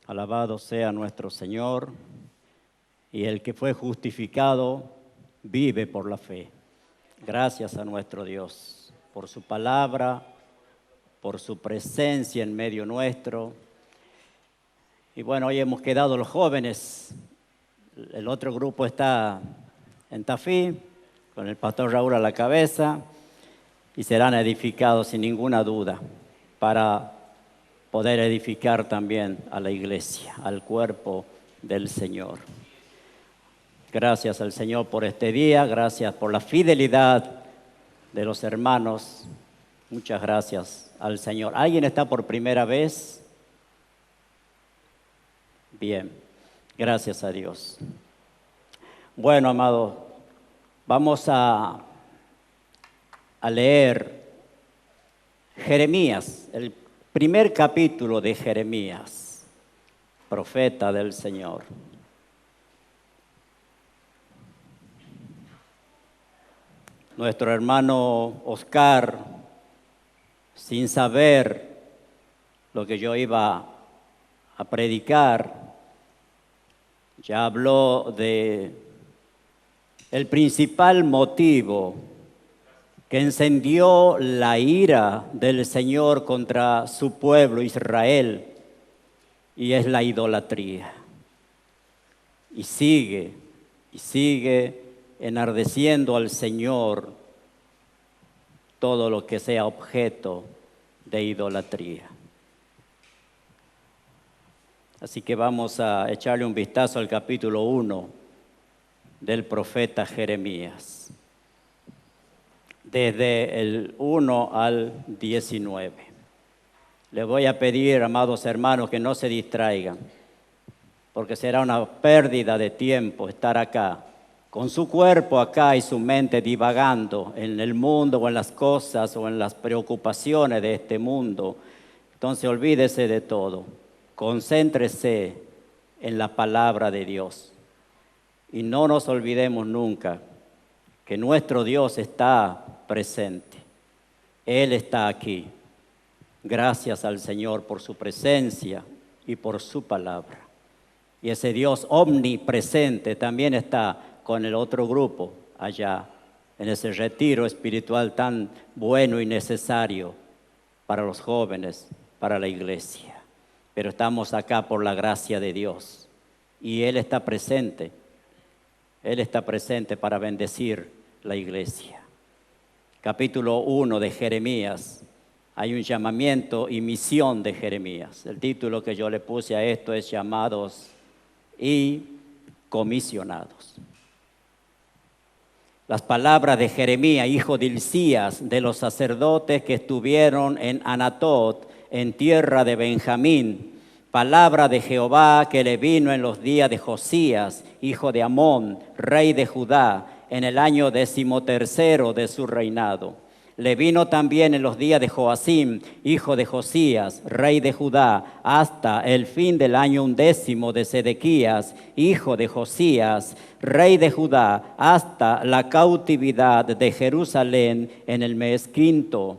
Alabado sea nuestro Señor, y el que fue justificado vive por la fe. Gracias a nuestro Dios por su palabra, por su presencia en medio nuestro. Y bueno, hoy hemos quedado los jóvenes. El otro grupo está en Tafí, con el pastor Raúl a la cabeza, y serán edificados sin ninguna duda para poder edificar también a la iglesia, al cuerpo del Señor. Gracias al Señor por este día, gracias por la fidelidad de los hermanos. Muchas gracias al Señor. ¿Alguien está por primera vez? Bien, gracias a Dios. Bueno, amado, vamos a leer Jeremías, el primer capítulo de Jeremías, profeta del Señor. Nuestro hermano Oscar, sin saber lo que yo iba a predicar, ya habló de el principal motivo que encendió la ira del Señor contra su pueblo Israel, y es la idolatría. Y sigue enardeciendo al Señor todo lo que sea objeto de idolatría. Así que vamos a echarle un vistazo al capítulo 1 del profeta Jeremías, desde el 1 al 19. Les voy a pedir, amados hermanos, que no se distraigan, porque será una pérdida de tiempo estar acá, con su cuerpo acá y su mente divagando en el mundo o en las cosas o en las preocupaciones de este mundo. Entonces olvídese de todo, concéntrese en la palabra de Dios. Y no nos olvidemos nunca que nuestro Dios está presente. Él está aquí. Gracias al Señor por su presencia y por su palabra. Y ese Dios omnipresente también está con el otro grupo allá, en ese retiro espiritual tan bueno y necesario para los jóvenes, para la iglesia. Pero estamos acá por la gracia de Dios. Y Él está presente. Él está presente para bendecir la iglesia. Capítulo 1 de Jeremías. Hay un llamamiento y misión de Jeremías. El título que yo le puse a esto es Llamados y Comisionados. Las palabras de Jeremías, hijo de Hilcías, de los sacerdotes que estuvieron en Anatot, en tierra de Benjamín. Palabra de Jehová que le vino en los días de Josías, hijo de Amón, rey de Judá, en el año 13º de su reinado. Le vino también en los días de Joacim, hijo de Josías, rey de Judá, hasta el fin del año 10 de Sedequías, hijo de Josías, rey de Judá, hasta la cautividad de Jerusalén en el mes 5.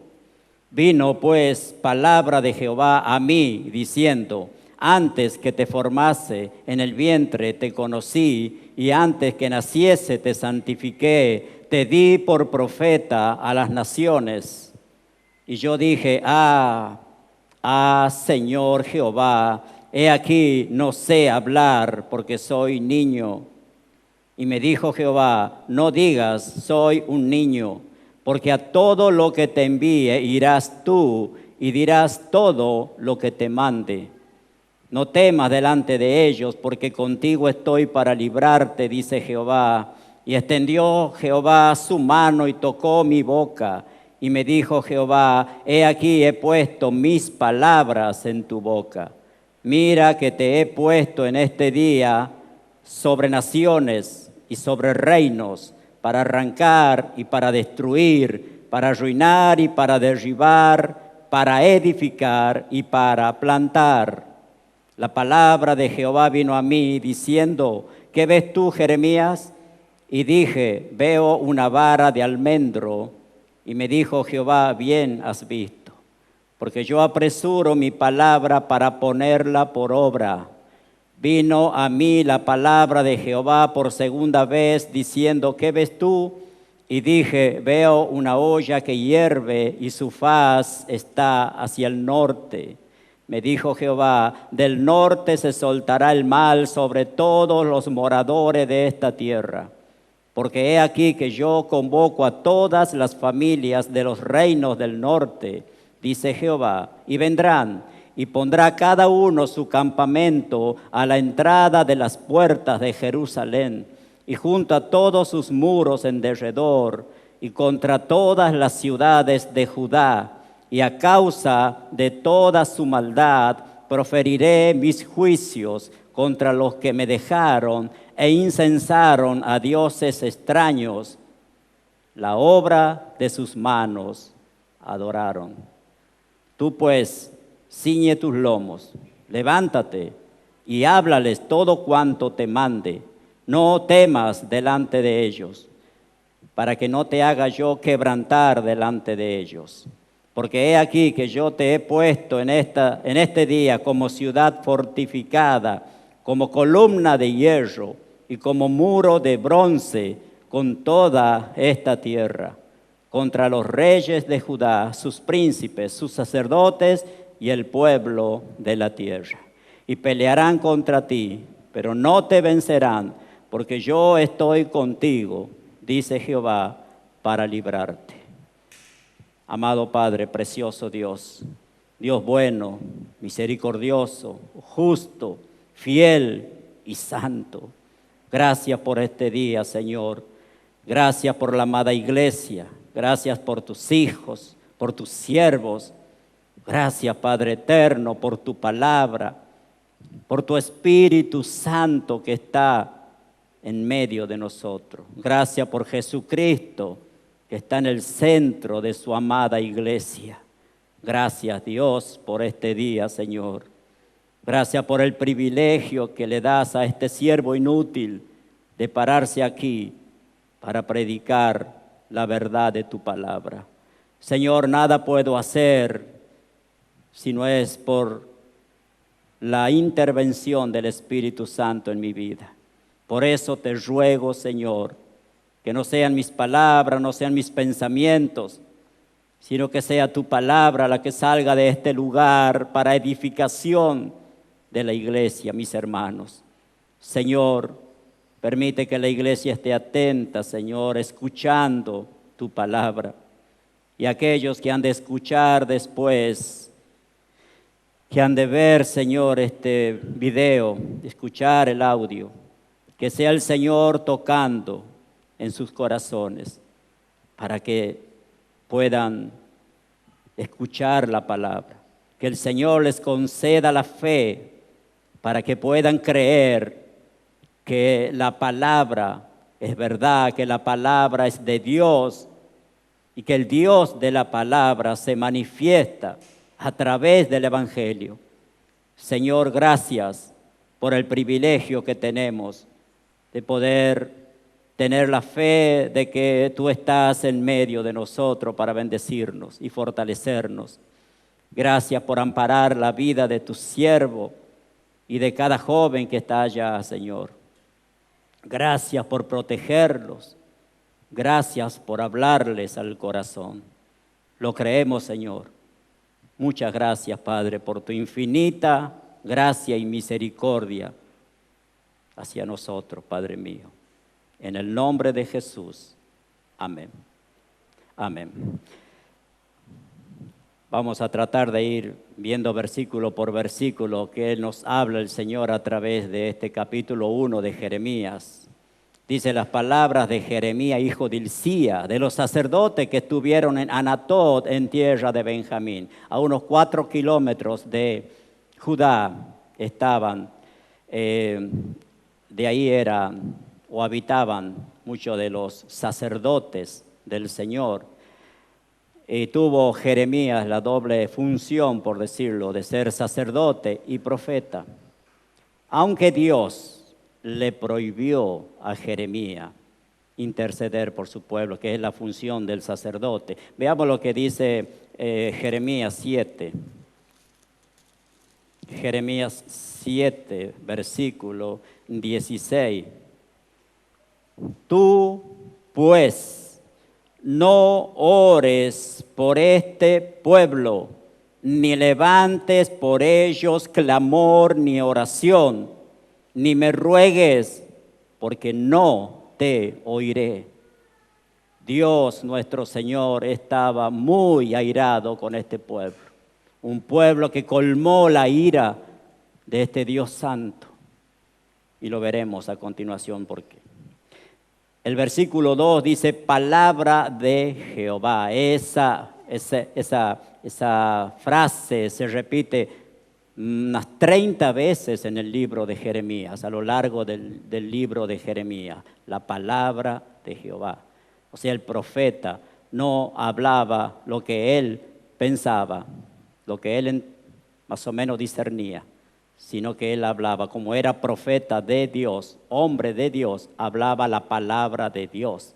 Vino pues palabra de Jehová a mí, diciendo: antes que te formase en el vientre te conocí, y antes que naciese te santifiqué, te di por profeta a las naciones. Y yo dije: Señor Jehová, he aquí no sé hablar porque soy niño. Y me dijo Jehová: no digas soy un niño, porque a todo lo que te envíe irás tú y dirás todo lo que te mande. No temas delante de ellos, porque contigo estoy para librarte, dice Jehová. Y extendió Jehová su mano y tocó mi boca. Y me dijo Jehová: he aquí he puesto mis palabras en tu boca. Mira que te he puesto en este día sobre naciones y sobre reinos, para arrancar y para destruir, para arruinar y para derribar, para edificar y para plantar. La palabra de Jehová vino a mí diciendo: ¿qué ves tú, Jeremías? Y dije: veo una vara de almendro. Y me dijo Jehová: bien has visto, porque yo apresuro mi palabra para ponerla por obra. vino a mí la palabra de Jehová por segunda vez, diciendo, ¿qué ves tú? Y dije, veo una olla que hierve y su faz está hacia el norte. Me dijo Jehová, del norte se soltará el mal sobre todos los moradores de esta tierra. Porque he aquí que yo convoco a todas las familias de los reinos del norte, dice Jehová, y vendrán, y pondrá cada uno su campamento a la entrada de las puertas de Jerusalén, y junto a todos sus muros en derredor, y contra todas las ciudades de Judá, y a causa de toda su maldad, proferiré mis juicios contra los que me dejaron e incensaron a dioses extraños. La obra de sus manos adoraron. Tú pues, ciñe tus lomos, levántate y háblales todo cuanto te mande. No temas delante de ellos, para que no te haga yo quebrantar delante de ellos. Porque he aquí que yo te he puesto en este día como ciudad fortificada, como columna de hierro y como muro de bronce con toda esta tierra, contra los reyes de Judá, sus príncipes, sus sacerdotes y el pueblo de la tierra. Y pelearán contra ti, pero no te vencerán, porque yo estoy contigo, dice Jehová, para librarte. Amado Padre, precioso Dios, Dios bueno, misericordioso, justo, fiel y santo. Gracias por este día, Señor. Gracias por la amada iglesia. Gracias por tus hijos, por tus siervos. Gracias, Padre eterno, por tu palabra, por tu Espíritu Santo que está en medio de nosotros. Gracias por Jesucristo, que está en el centro de su amada iglesia. Gracias, Dios, por este día, Señor. Gracias por el privilegio que le das a este siervo inútil de pararse aquí para predicar la verdad de tu palabra. Señor, nada puedo hacer si no es por la intervención del Espíritu Santo en mi vida. Por eso te ruego, Señor, que no sean mis palabras, no sean mis pensamientos, sino que sea tu palabra la que salga de este lugar para edificación de la iglesia, mis hermanos. Señor, permite que la iglesia esté atenta, Señor, escuchando tu palabra. Y aquellos que han de escuchar después, que han de ver, Señor, este video, escuchar el audio, que sea el Señor tocando en sus corazones para que puedan escuchar la palabra. Que el Señor les conceda la fe para que puedan creer que la palabra es verdad, que la palabra es de Dios y que el Dios de la palabra se manifiesta a través del Evangelio. Señor, gracias por el privilegio que tenemos de poder tener la fe de que tú estás en medio de nosotros para bendecirnos y fortalecernos. Gracias por amparar la vida de tu siervo y de cada joven que está allá, Señor. Gracias por protegerlos. Gracias por hablarles al corazón. Lo creemos, Señor. Muchas gracias, Padre, por tu infinita gracia y misericordia hacia nosotros, Padre mío. En el nombre de Jesús. Amén. Amén. Vamos a tratar de ir viendo versículo por versículo que nos habla el Señor a través de este capítulo 1 de Jeremías. Dice las palabras de Jeremías, hijo de Hilcía, de los sacerdotes que estuvieron en Anatot, en tierra de Benjamín. A unos 4 kilómetros de Judá estaban, de ahí o habitaban muchos de los sacerdotes del Señor. Y tuvo Jeremías la doble función, por decirlo, de ser sacerdote y profeta. Aunque Dios le prohibió a Jeremías interceder por su pueblo, que es la función del sacerdote. Veamos lo que dice Jeremías 7. Jeremías 7, versículo 16. Tú, pues, no ores por este pueblo, ni levantes por ellos clamor ni oración, ni me ruegues, porque no te oiré. Dios nuestro Señor estaba muy airado con este pueblo, un pueblo que colmó la ira de este Dios santo, y lo veremos a continuación por qué. El versículo 2 dice, palabra de Jehová. Esa frase se repite unas 30 veces en el libro de Jeremías, a lo largo del libro de Jeremías, la palabra de Jehová. O sea, el profeta no hablaba lo que él pensaba, lo que él más o menos discernía, sino que él hablaba, como era profeta de Dios, hombre de Dios, hablaba la palabra de Dios,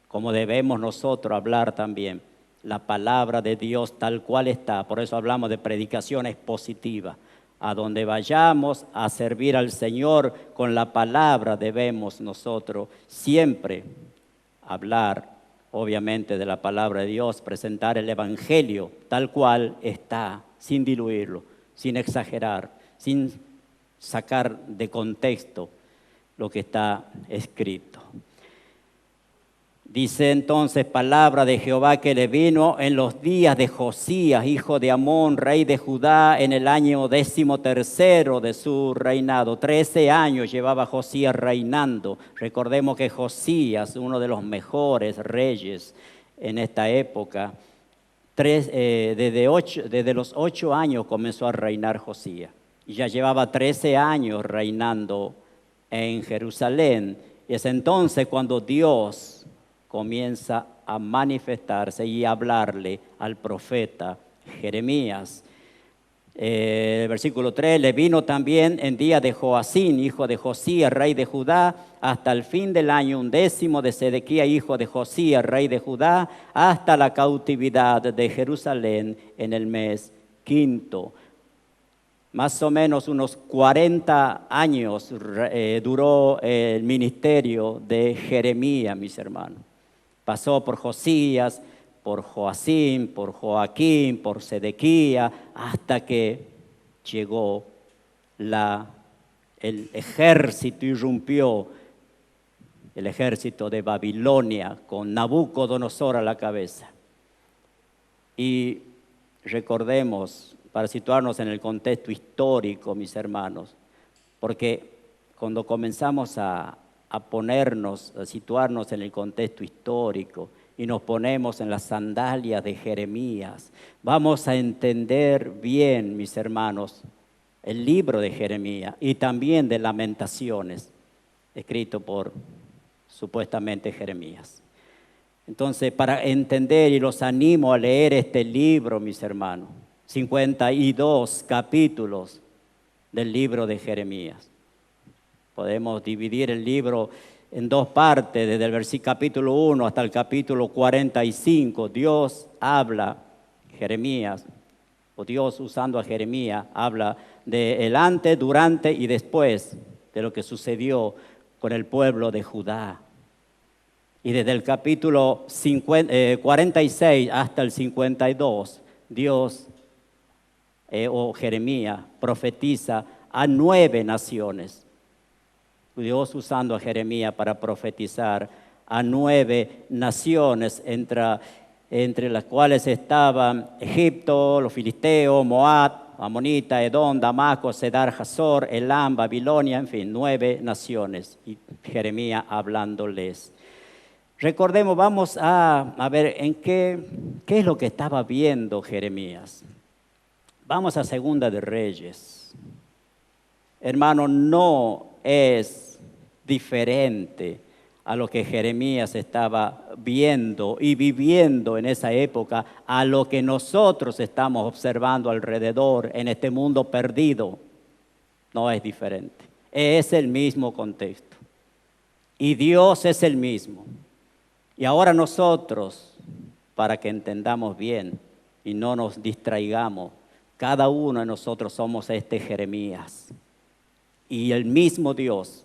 como debemos nosotros hablar también, la palabra de Dios tal cual está. Por eso hablamos de predicación expositiva. A donde vayamos a servir al Señor con la palabra, debemos nosotros siempre hablar, obviamente, de la palabra de Dios, presentar el Evangelio tal cual está, sin diluirlo, sin exagerar, sin sacar de contexto lo que está escrito. Dice entonces, palabra de Jehová que le vino en los días de Josías, hijo de Amón, rey de Judá, en el año 13º de su reinado. 13 años llevaba Josías reinando. Recordemos que Josías, uno de los mejores reyes en esta época, desde los 8 años comenzó a reinar Josías. Y ya llevaba 13 años reinando en Jerusalén. Y es entonces cuando Dios comienza a manifestarse y a hablarle al profeta Jeremías. Versículo 3, le vino también en día de Joacín, hijo de Josías, rey de Judá, hasta el fin del año 11 de Sedequías, hijo de Josías, rey de Judá, hasta la cautividad de Jerusalén en el mes 5. Más o menos unos 40 años duró el ministerio de Jeremías, mis hermanos. Pasó por Josías, por Joacín, por Joaquín, por Sedequías, hasta que llegó el ejército, irrumpió el ejército de Babilonia con Nabucodonosor a la cabeza. Y recordemos, para situarnos en el contexto histórico, mis hermanos, porque cuando comenzamos a situarnos en el contexto histórico y nos ponemos en las sandalias de Jeremías, vamos a entender bien, mis hermanos, el libro de Jeremías y también de Lamentaciones, escrito por supuestamente Jeremías. Entonces, para entender, y los animo a leer este libro, mis hermanos, 52 capítulos del libro de Jeremías. Podemos dividir el libro en dos partes, desde el capítulo 1 hasta el capítulo 45. Dios habla, Jeremías, o Dios usando a Jeremías, habla de el antes, durante y después de lo que sucedió con el pueblo de Judá. Y desde el capítulo 46 hasta el 52, Dios o Jeremías profetiza a 9 naciones. Dios usando a Jeremías para profetizar a 9 naciones, entre las cuales estaban Egipto, los filisteos, Moab, Amonita, Edom, Damasco, Cedar, Hazor, Elam, Babilonia, en fin, 9 naciones. Y Jeremías hablándoles. Recordemos, vamos a ver en qué es lo que estaba viendo Jeremías. Vamos a Segunda de Reyes. Hermano, no es diferente a lo que Jeremías estaba viendo y viviendo en esa época, a lo que nosotros estamos observando alrededor en este mundo perdido. No es diferente. Es el mismo contexto. Y Dios es el mismo. Y ahora nosotros, para que entendamos bien y no nos distraigamos, Cada uno de nosotros somos este Jeremías. Y el mismo Dios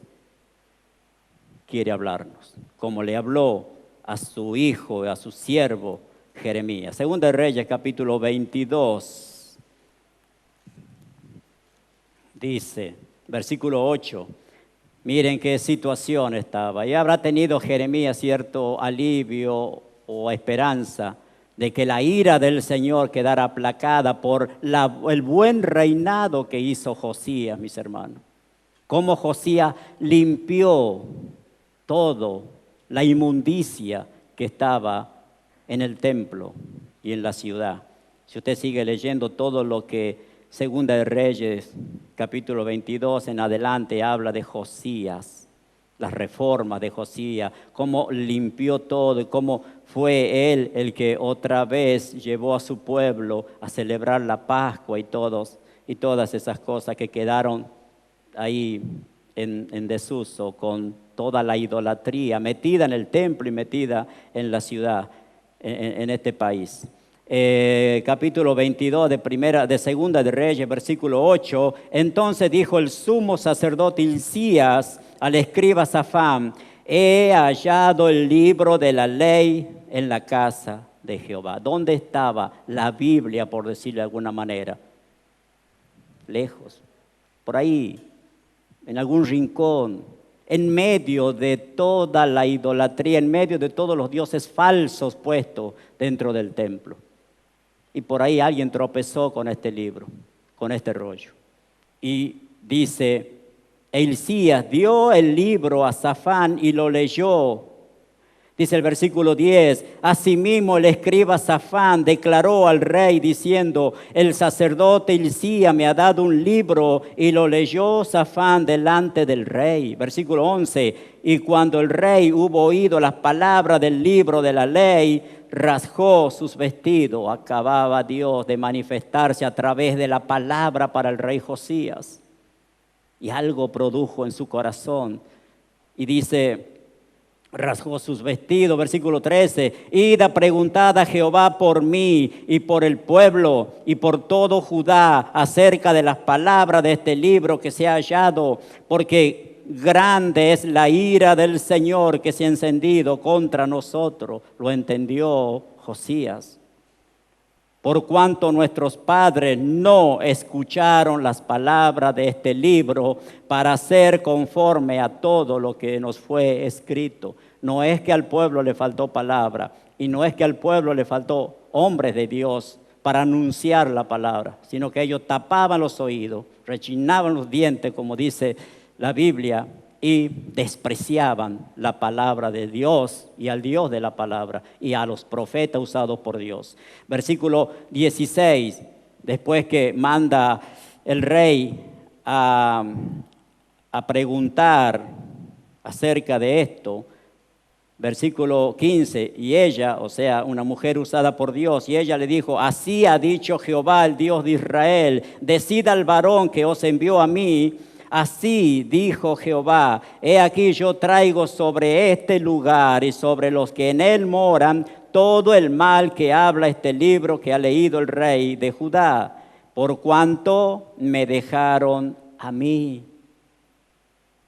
quiere hablarnos, como le habló a su hijo, a su siervo Jeremías. Segunda de Reyes, capítulo 22, dice, versículo 8, miren qué situación estaba. Y habrá tenido Jeremías cierto alivio o esperanza de que la ira del Señor quedara aplacada por el buen reinado que hizo Josías, mis hermanos. Cómo Josías limpió todo la inmundicia que estaba en el templo y en la ciudad. Si usted sigue leyendo todo lo que Segunda de Reyes, capítulo 22 en adelante, habla de Josías, las reformas de Josías, cómo limpió todo y cómo fue él el que otra vez llevó a su pueblo a celebrar la Pascua y todas esas cosas que quedaron ahí en desuso, con toda la idolatría metida en el templo y metida en la ciudad, en este país. Capítulo 22 de Segunda de Reyes, versículo 8. Entonces dijo el sumo sacerdote Hilcías al escriba Safán: he hallado el libro de la ley en la casa de Jehová. ¿Dónde estaba la Biblia, por decirlo de alguna manera? Lejos, por ahí, en algún rincón, en medio de toda la idolatría, en medio de todos los dioses falsos puestos dentro del templo. Y por ahí alguien tropezó con este libro, con este rollo. Y dice, Hilcías dio el libro a Safán y lo leyó. Dice el versículo 10, asimismo el escriba Safán declaró al rey diciendo, el sacerdote Hilcías me ha dado un libro, y lo leyó Safán delante del rey. Versículo 11, y cuando el rey hubo oído las palabras del libro de la ley, rasgó sus vestidos. Acababa Dios de manifestarse a través de la palabra para el rey Josías. Y algo produjo en su corazón. Y dice, rasgó sus vestidos, versículo 13, id a preguntad a Jehová por mí y por el pueblo y por todo Judá acerca de las palabras de este libro que se ha hallado, porque grande es la ira del Señor que se ha encendido contra nosotros. Lo entendió Josías. Por cuanto nuestros padres no escucharon las palabras de este libro para hacer conforme a todo lo que nos fue escrito. No es que al pueblo le faltó palabra y no es que al pueblo le faltó hombres de Dios para anunciar la palabra, sino que ellos tapaban los oídos, rechinaban los dientes, como dice la Biblia, y despreciaban la palabra de Dios y al Dios de la palabra y a los profetas usados por Dios. Versículo 16, después que manda el rey a preguntar acerca de esto, versículo 15, y ella, o sea, una mujer usada por Dios, y ella le dijo, así ha dicho Jehová, el Dios de Israel, decida al varón que os envió a mí. Así dijo Jehová, he aquí yo traigo sobre este lugar y sobre los que en él moran todo el mal que habla este libro que ha leído el rey de Judá, por cuanto me dejaron a mí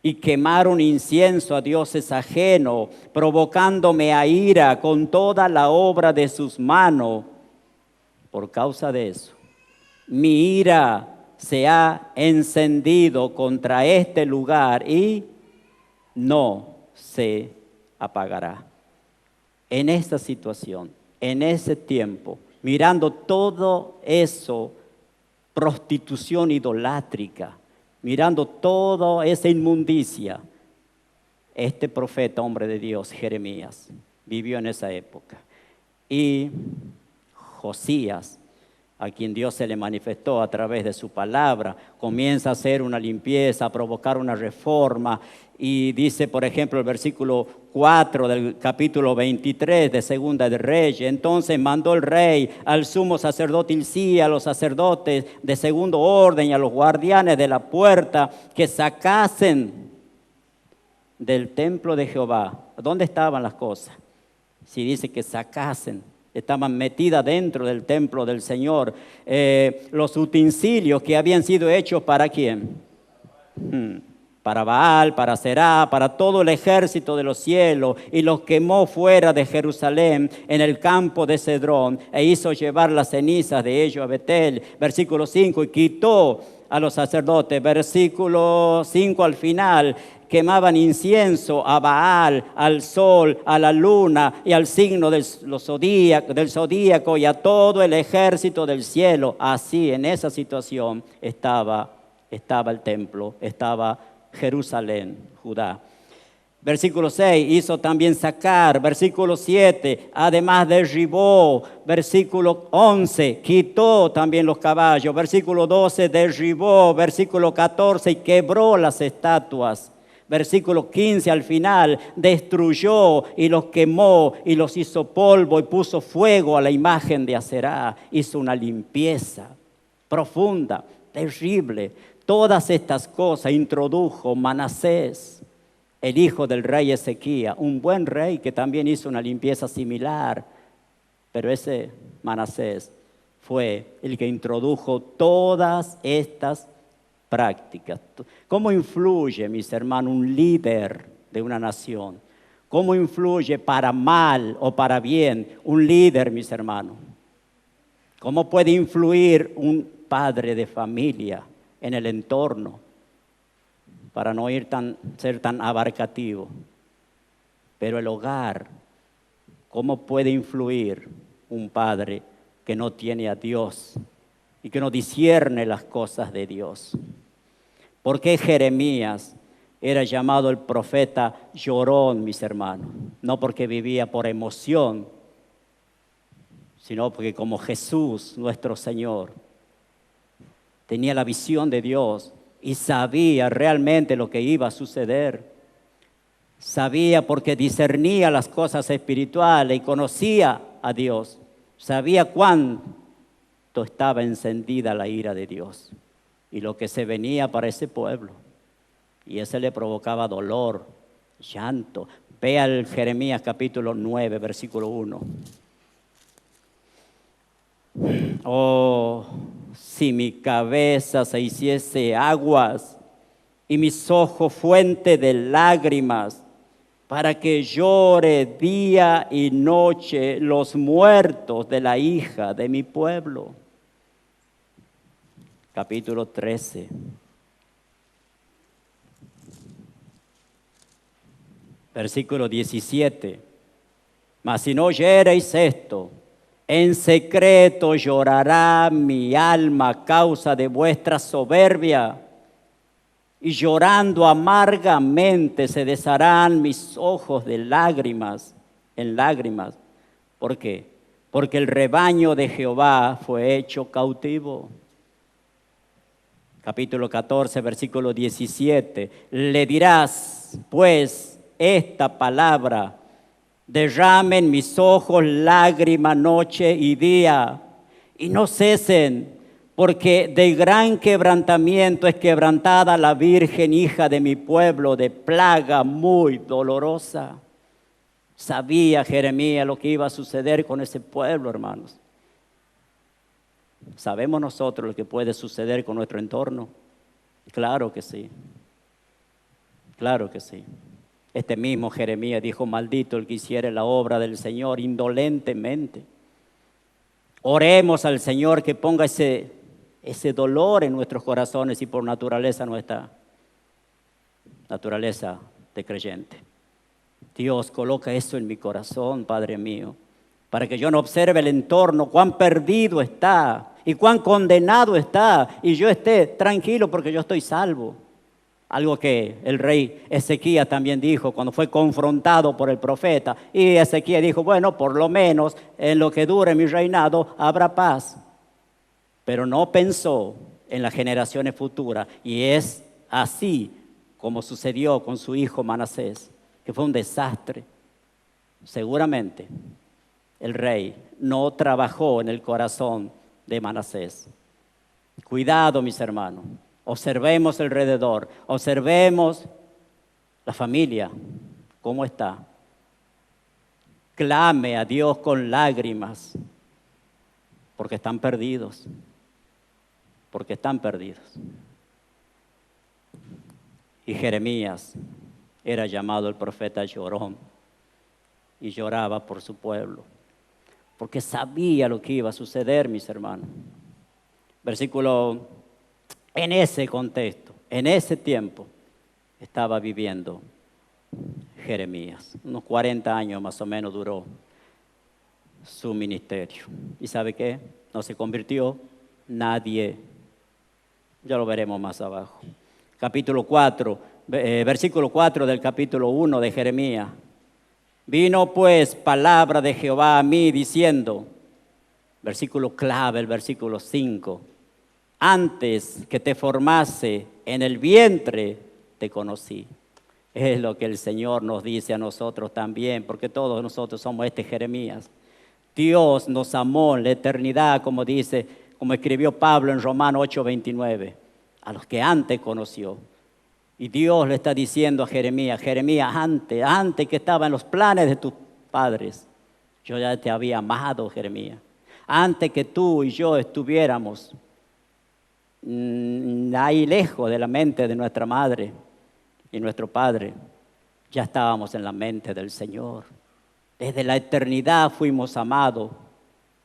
y quemaron incienso a dioses ajenos, provocándome a ira con toda la obra de sus manos. Por causa de eso, mi ira se ha encendido contra este lugar y no se apagará. En esta situación, en ese tiempo, mirando todo eso, prostitución idolátrica, mirando toda esa inmundicia, este profeta, hombre de Dios, Jeremías, vivió en esa época. Y Josías, a quien Dios se le manifestó a través de su palabra, comienza a hacer una limpieza, a provocar una reforma. Y dice, por ejemplo, el versículo 4 del capítulo 23 de Segunda de Reyes, entonces mandó el rey al sumo sacerdote Hilcías, a los sacerdotes de segundo orden y a los guardianes de la puerta que sacasen del templo de Jehová. ¿Dónde estaban las cosas? Si dice que sacasen estaban metidas dentro del templo del Señor. Los utensilios que habían sido hechos ¿para quién? Para Baal, para Será, para todo el ejército de los cielos, y los quemó fuera de Jerusalén en el campo de Cedrón, e hizo llevar las cenizas de ellos a Betel. Versículo 5, y quitó a los sacerdotes. Versículo 5 al final, quemaban incienso a Baal, al sol, a la luna y al signo del zodíaco y a todo el ejército del cielo. Así, en esa situación estaba el templo, estaba Jerusalén, Judá. Versículo 6, hizo también sacar. Versículo 7, además derribó. Versículo 11, quitó también los caballos. Versículo 12, derribó. Versículo 14, y quebró las estatuas. Versículo 15 al final, destruyó y los quemó y los hizo polvo y puso fuego a la imagen de Aserá. Hizo una limpieza profunda, terrible. Todas estas cosas introdujo Manasés, el hijo del rey Ezequías, un buen rey que también hizo una limpieza similar. Pero ese Manasés fue el que introdujo todas estas prácticas. ¿Cómo influye, mis hermanos, un líder de una nación? ¿Cómo influye para mal o para bien un líder, mis hermanos? ¿Cómo puede influir un padre de familia en el entorno? Para no ser tan abarcativo. Pero el hogar, ¿cómo puede influir un padre que no tiene a Dios y que no discierne las cosas de Dios? ¿Por qué Jeremías era llamado el profeta llorón, mis hermanos? No porque vivía por emoción, sino porque como Jesús, nuestro Señor, tenía la visión de Dios y sabía realmente lo que iba a suceder. Sabía porque discernía las cosas espirituales y conocía a Dios. Sabía cuánto estaba encendida la ira de Dios y lo que se venía para ese pueblo. Y ese le provocaba dolor, llanto. Vea el Jeremías capítulo 9, versículo 1. Oh, si mi cabeza se hiciese aguas y mis ojos fuente de lágrimas, para que llore día y noche los muertos de la hija de mi pueblo. Capítulo 13. Versículo 17. Mas si no oyereis esto, en secreto llorará mi alma a causa de vuestra soberbia, y llorando amargamente se desharán mis ojos de lágrimas, en lágrimas. ¿Por qué? Porque el rebaño de Jehová fue hecho cautivo. Capítulo 14, versículo 17. Le dirás, pues, esta palabra: derramen mis ojos lágrima noche y día, y no cesen, porque de gran quebrantamiento es quebrantada la Virgen, hija de mi pueblo, de plaga muy dolorosa. Sabía Jeremías lo que iba a suceder con ese pueblo, hermanos. ¿Sabemos nosotros lo que puede suceder con nuestro entorno? Claro que sí. Claro que sí. Este mismo Jeremías dijo: maldito el que hiciere la obra del Señor indolentemente. Oremos al Señor que ponga ese dolor en nuestros corazones, y por naturaleza, nuestra naturaleza de creyente. Dios, coloca eso en mi corazón, Padre mío, para que yo no observe el entorno, cuán perdido está y cuán condenado está, y yo esté tranquilo porque yo estoy salvo. Algo que el rey Ezequías también dijo cuando fue confrontado por el profeta. Y Ezequías dijo: bueno, por lo menos en lo que dure mi reinado habrá paz. Pero no pensó en las generaciones futuras. Y es así como sucedió con su hijo Manasés, que fue un desastre. Seguramente el rey no trabajó en el corazón de Manasés. Cuidado, mis hermanos. Observemos alrededor, observemos la familia, cómo está. clame a Dios con lágrimas, porque están perdidos, porque están perdidos. Y Jeremías era llamado el profeta llorón y lloraba por su pueblo, porque sabía lo que iba a suceder, mis hermanos. Versículo, en ese contexto, en ese tiempo, estaba viviendo Jeremías. Unos 40 años más o menos duró su ministerio. ¿Y sabe qué? No se convirtió nadie. Ya lo veremos más abajo. Capítulo 4, versículo 4 del capítulo 1 de Jeremías. Vino pues palabra de Jehová a mí diciendo, versículo clave, el versículo 5, antes que te formase en el vientre te conocí. Es lo que el Señor nos dice a nosotros también, porque todos nosotros somos este Jeremías. Dios nos amó en la eternidad, como dice, como escribió Pablo en Romanos 8:29, a los que antes conoció. Y Dios le está diciendo a Jeremías, Jeremías, antes que estaba en los planes de tus padres, yo ya te había amado, Jeremías. Antes que tú y yo estuviéramos ahí lejos de la mente de nuestra madre y nuestro padre, ya estábamos en la mente del Señor. Desde la eternidad fuimos amados.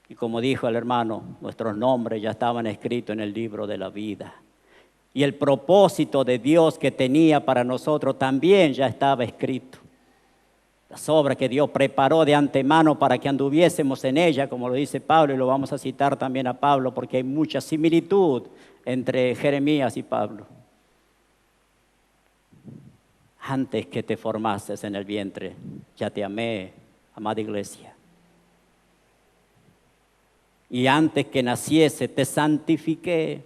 Y como dijo el hermano, nuestros nombres ya estaban escritos en el libro de la vida. Y el propósito de Dios que tenía para nosotros también ya estaba escrito. Las obras que Dios preparó de antemano para que anduviésemos en ella, como lo dice Pablo, y lo vamos a citar también a Pablo, porque hay mucha similitud entre Jeremías y Pablo. Antes que te formases en el vientre, ya te amé, amada iglesia. Y antes que naciese, te santifiqué.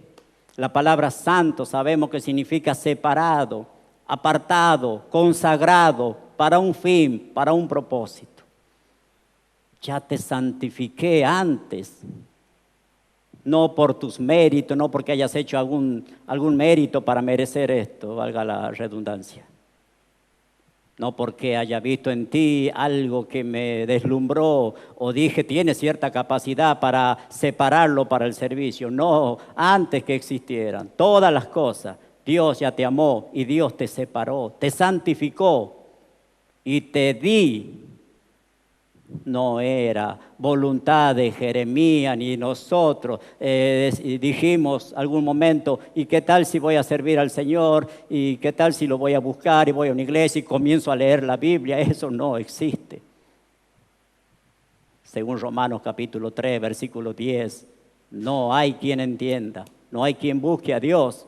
La palabra santo sabemos que significa separado, apartado, consagrado, para un fin, para un propósito. Ya te santifiqué antes, no por tus méritos, no porque hayas hecho algún mérito para merecer esto, valga la redundancia. No porque haya visto en ti algo que me deslumbró o dije tiene cierta capacidad para separarlo para el servicio. No, antes que existieran todas las cosas, Dios ya te amó y Dios te separó, te santificó y te di. No era voluntad de Jeremías ni nosotros. Dijimos algún momento, ¿y qué tal si voy a servir al Señor? ¿Y qué tal si lo voy a buscar y voy a una iglesia y comienzo a leer la Biblia? Eso no existe. Según Romanos capítulo 3, versículo 10, no hay quien entienda, no hay quien busque a Dios.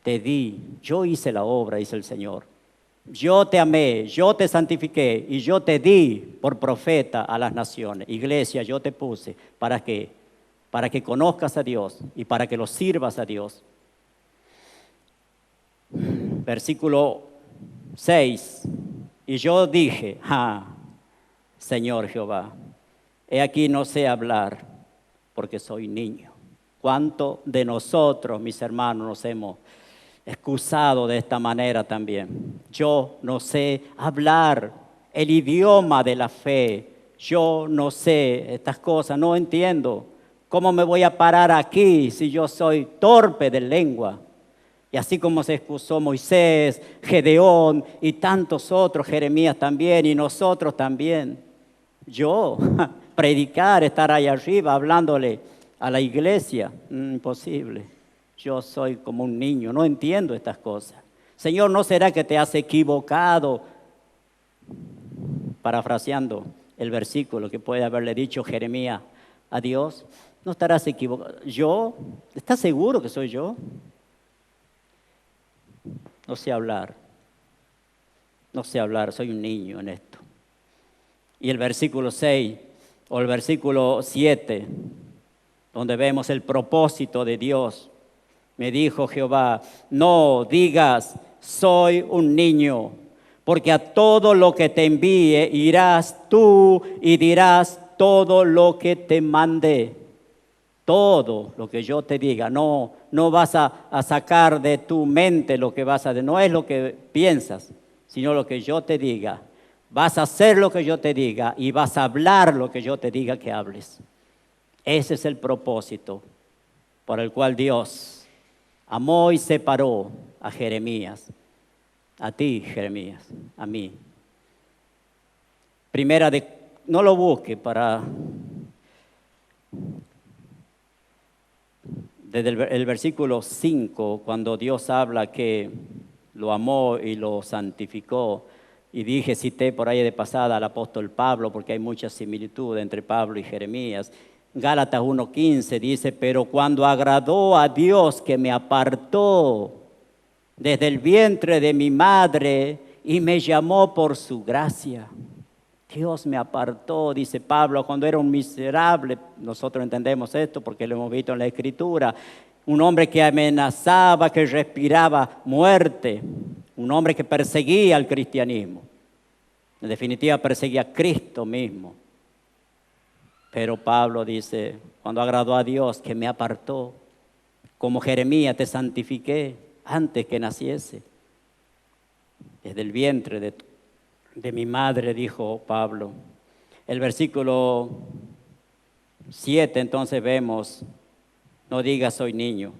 Te di, yo hice la obra, dice el Señor. Yo te amé, yo te santifiqué y yo te di por profeta a las naciones. Iglesia, yo te puse para que conozcas a Dios y para que lo sirvas a Dios. Versículo 6. Y yo dije, Señor Jehová, he aquí no sé hablar porque soy niño. ¿Cuántos de nosotros, mis hermanos, nos hemos excusado de esta manera también? Yo no sé hablar el idioma de la fe. Yo no sé estas cosas, no entiendo. ¿Cómo me voy a parar aquí si yo soy torpe de lengua? Y así como se excusó Moisés, Gedeón y tantos otros, Jeremías también y nosotros también. Yo, predicar, estar ahí arriba hablándole a la iglesia, imposible. Yo soy como un niño, no entiendo estas cosas. Señor, ¿no será que te has equivocado? Parafraseando el versículo que puede haberle dicho Jeremías a Dios, ¿no estarás equivocado? ¿Yo? ¿Estás seguro que soy yo? No sé hablar, soy un niño en esto. Y el versículo 6 o el versículo 7, donde vemos el propósito de Dios. Me dijo Jehová, no digas, soy un niño, porque a todo lo que te envíe irás tú y dirás todo lo que te mandé. Todo lo que yo te diga, no vas a sacar de tu mente lo que vas a decir, no es lo que piensas, sino lo que yo te diga. vas a hacer lo que yo te diga y vas a hablar lo que yo te diga que hables. Ese es el propósito por el cual Dios amó y separó a Jeremías, a ti, Jeremías, a mí. Primera de, no lo busque para, desde el versículo 5, cuando Dios habla que lo amó y lo santificó, y cité por ahí de pasada al apóstol Pablo, porque hay mucha similitud entre Pablo y Jeremías. Gálatas 1:15 dice, pero cuando agradó a Dios que me apartó desde el vientre de mi madre y me llamó por su gracia. Dios me apartó, dice Pablo, cuando era un miserable. Nosotros entendemos esto porque lo hemos visto en la Escritura. Un hombre que amenazaba, que respiraba muerte. Un hombre que perseguía al cristianismo. En definitiva, perseguía a Cristo mismo. Pero Pablo dice, cuando agradó a Dios que me apartó, como Jeremías te santifiqué antes que naciese. Desde el vientre de mi madre, dijo Pablo. El versículo 7, entonces vemos, no digas soy niño,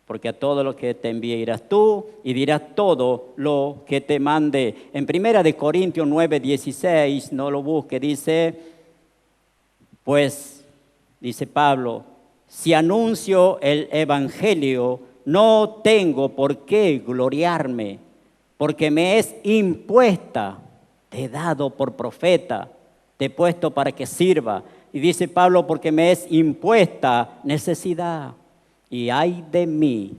porque a todo lo que te envíe irás tú y dirás todo lo que te mande. En 1 Corintios 9:16, no lo busque, dice, pues, dice Pablo, si anuncio el evangelio, no tengo por qué gloriarme, porque me es impuesta, te he dado por profeta, te he puesto para que sirva. Y dice Pablo, porque me es impuesta necesidad. Y ay de mí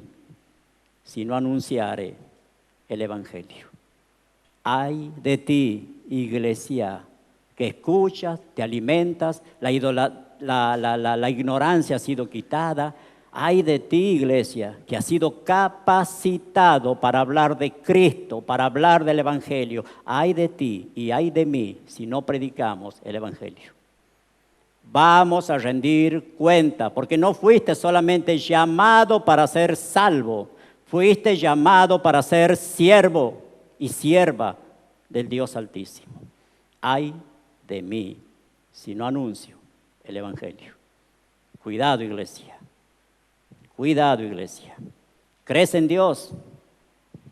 si no anunciare el evangelio. Ay de ti, iglesia, que escuchas, te alimentas, la ignorancia ha sido quitada. Ay de ti, iglesia, que has sido capacitado para hablar de Cristo, para hablar del evangelio. Ay de ti y ay de mí si no predicamos el evangelio. Vamos a rendir cuenta, porque no fuiste solamente llamado para ser salvo, fuiste llamado para ser siervo y sierva del Dios Altísimo. Ay de mí si no anuncio el evangelio. Cuidado, iglesia. Cuidado, iglesia. ¿Crees en Dios?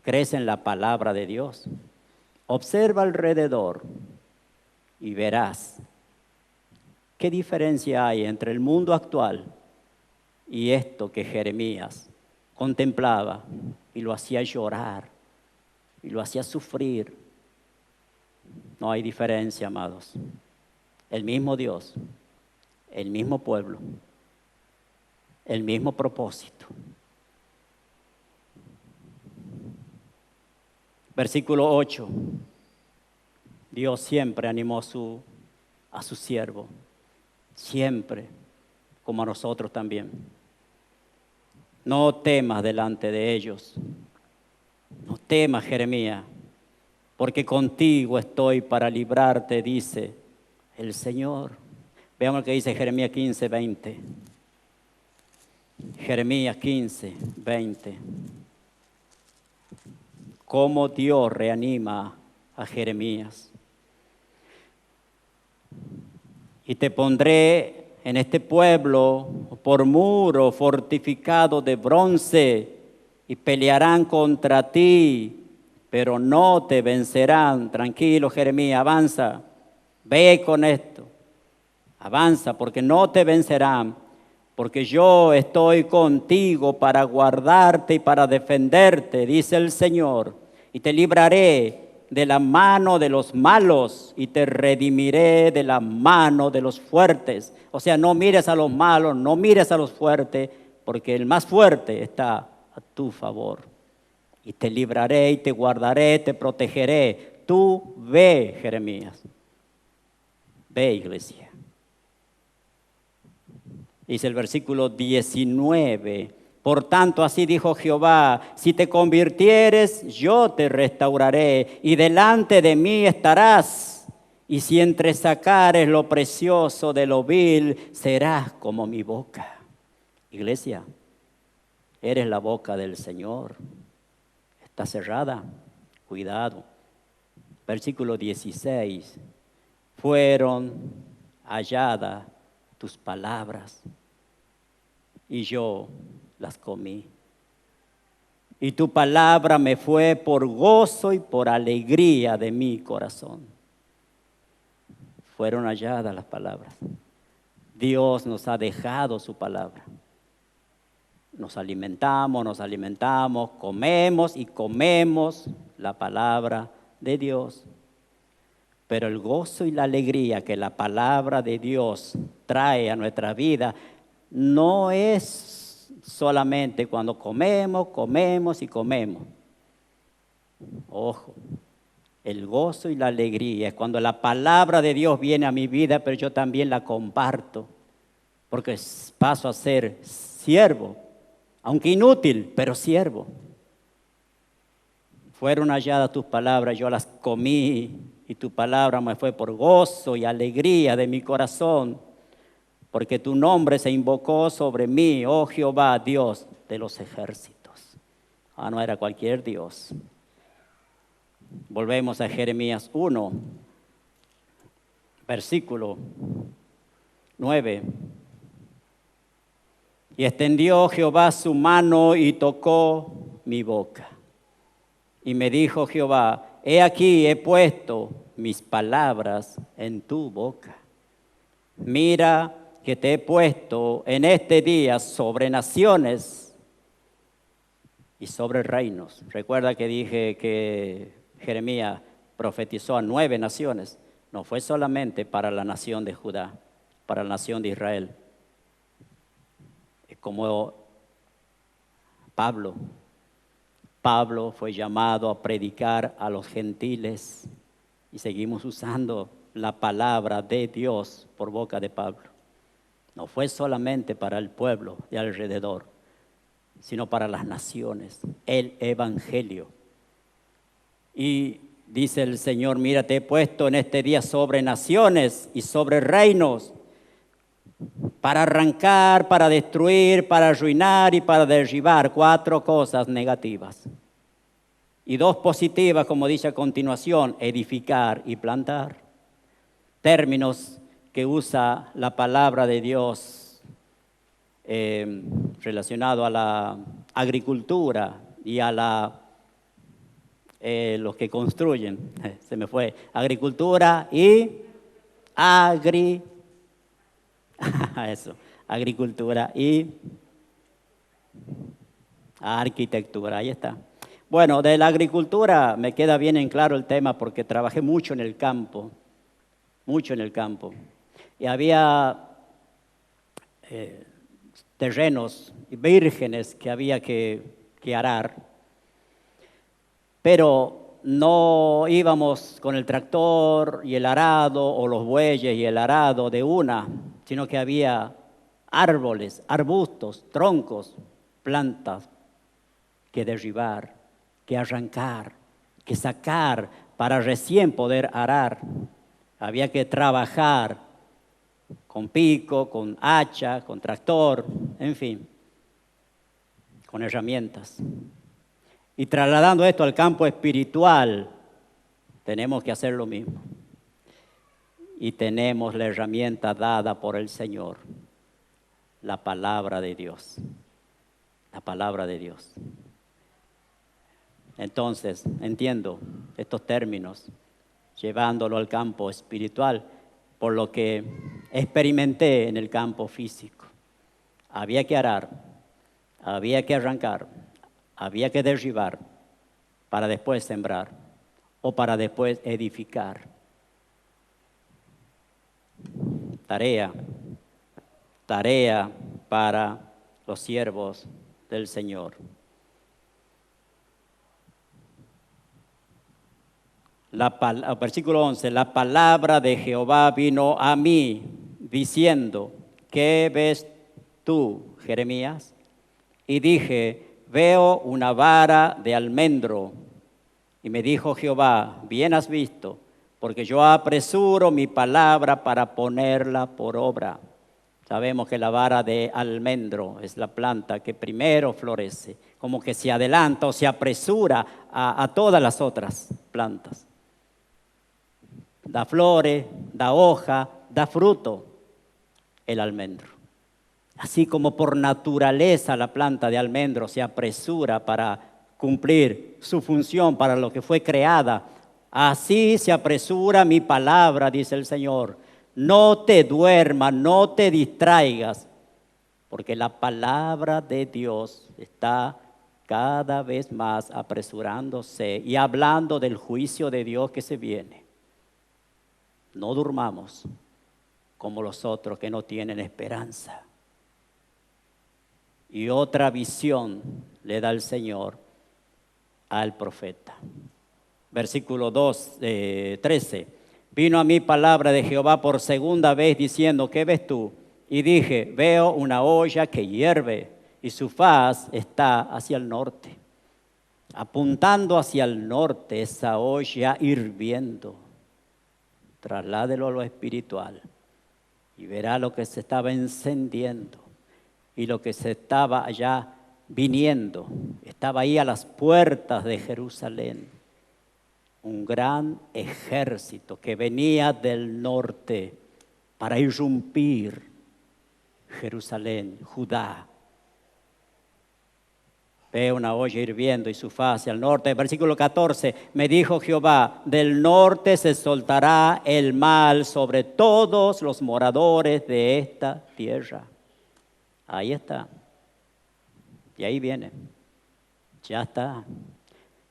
¿Crees en la palabra de Dios? Observa alrededor y verás qué diferencia hay entre el mundo actual y esto que Jeremías contemplaba y lo hacía llorar y lo hacía sufrir. No hay diferencia, amados. El mismo Dios, el mismo pueblo, el mismo propósito. Versículo 8. Dios siempre animó a su siervo. Siempre, como a nosotros también. No temas delante de ellos. No temas, Jeremías, porque contigo estoy para librarte, dice el Señor. Veamos lo que dice Jeremías 15:20. Jeremías 15:20. Cómo Dios reanima a Jeremías. Y te pondré en este pueblo por muro fortificado de bronce y pelearán contra ti, pero no te vencerán. Tranquilo, Jeremías, avanza. Ve con esto. Avanza porque no te vencerán. Porque yo estoy contigo para guardarte y para defenderte, dice el Señor. Y te libraré de la mano de los malos y te redimiré de la mano de los fuertes. O sea, no mires a los malos, no mires a los fuertes, porque el más fuerte está a tu favor. Y te libraré y te guardaré, te protegeré. Tú ve, Jeremías. Ve, iglesia. Dice el versículo 19. Por tanto, así dijo Jehová, si te convirtieres, yo te restauraré y delante de mí estarás. Y si entresacares lo precioso de lo vil, serás como mi boca. Iglesia, eres la boca del Señor. Está cerrada. Cuidado. versículo 16, fueron halladas tus palabras y yo las comí. Y tu palabra me fue por gozo y por alegría de mi corazón. Fueron halladas las palabras. Dios nos ha dejado su palabra. Nos alimentamos, comemos y comemos la palabra de Dios. Pero el gozo y la alegría que la palabra de Dios trae a nuestra vida no es solamente cuando comemos y comemos. Ojo, el gozo y la alegría es cuando la palabra de Dios viene a mi vida, pero yo también la comparto, porque paso a ser siervo, aunque inútil, pero siervo. Fueron halladas tus palabras, yo las comí, y tu palabra me fue por gozo y alegría de mi corazón, porque tu nombre se invocó sobre mí, oh Jehová, Dios de los ejércitos. No era cualquier Dios. Volvemos a Jeremías 1, versículo 9. Y extendió Jehová su mano y tocó mi boca. Y me dijo Jehová, he aquí he puesto mis palabras en tu boca. Mira que te he puesto en este día sobre naciones y sobre reinos. Recuerda que dije que Jeremías profetizó a 9 naciones. No fue solamente para la nación de Judá, para la nación de Israel. Como Pablo fue llamado a predicar a los gentiles y seguimos usando la palabra de Dios por boca de Pablo. No fue solamente para el pueblo de alrededor, sino para las naciones, el evangelio. Y dice el Señor, mira, te he puesto en este día sobre naciones y sobre reinos, para arrancar, para destruir, para arruinar y para derribar 4 cosas negativas. Y 2 positivas, como dice a continuación, edificar y plantar. Términos que usa la palabra de Dios relacionado a la agricultura y a los que construyen. Se me fue. Agricultura y agricultura y arquitectura, ahí está. Bueno, de la agricultura me queda bien en claro el tema porque trabajé mucho en el campo. Y había terrenos vírgenes que había que arar, pero no íbamos con el tractor y el arado o los bueyes y el arado de una, sino que había árboles, arbustos, troncos, plantas que derribar, que arrancar, que sacar para recién poder arar. Había que trabajar con pico, con hacha, con tractor, en fin, con herramientas. Y trasladando esto al campo espiritual, tenemos que hacer lo mismo. Y tenemos la herramienta dada por el Señor, la palabra de Dios. La palabra de Dios. Entonces, entiendo estos términos, llevándolo al campo espiritual, por lo que experimenté en el campo físico. Había que arar, había que arrancar, había que derribar para después sembrar o para después edificar. Tarea para los siervos del Señor. Versículo 11, la palabra de Jehová vino a mí diciendo, ¿qué ves tú, Jeremías? Y dije, veo una vara de almendro. Y me dijo Jehová, bien has visto, porque yo apresuro mi palabra para ponerla por obra. Sabemos que la vara de almendro es la planta que primero florece, como que se adelanta o se apresura a todas las otras plantas. da flores, da hoja, da fruto, el almendro. Así como por naturaleza la planta de almendro se apresura para cumplir su función para lo que fue creada, así se apresura mi palabra, dice el Señor. No te duermas, no te distraigas, porque la palabra de Dios está cada vez más apresurándose y hablando del juicio de Dios que se viene. No durmamos como los otros que no tienen esperanza. Y otra visión le da el Señor al profeta. Versículo 13. Vino a mí palabra de Jehová por segunda vez diciendo, ¿qué ves tú? Y dije, veo una olla que hierve y su faz está hacia el norte. Apuntando hacia el norte, esa olla hirviendo. Trasládelo a lo espiritual y verá lo que se estaba encendiendo y lo que se estaba allá viniendo. Estaba ahí a las puertas de Jerusalén. Un gran ejército que venía del norte para irrumpir Jerusalén, Judá. Ve una olla hirviendo y su faz hacia el norte. Versículo 14, me dijo Jehová, del norte se soltará el mal sobre todos los moradores de esta tierra. Ahí está. Y ahí viene. Ya está.